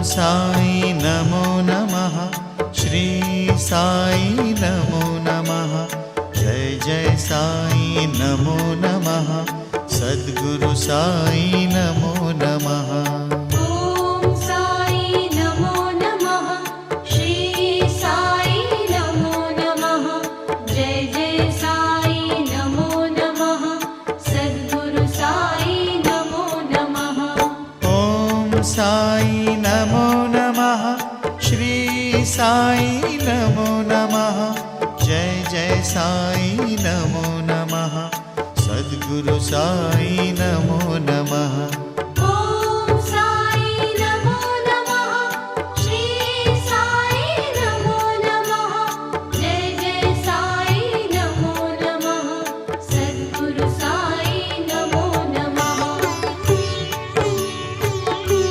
साई नमो नमः। श्री साई नमो नमः। जय जय साई नमो नमः। सद्गुरु साई नमो नमः। ओम साई नमो नमः। श्री साई नमो नमः। जय जय साई नमो नमः। सद्गुरु साई नमो नमः। ओम साई नमो नमः। श्री साई नमो नमः। जय जय साई नमो नमः। सद्गुरु साई नमो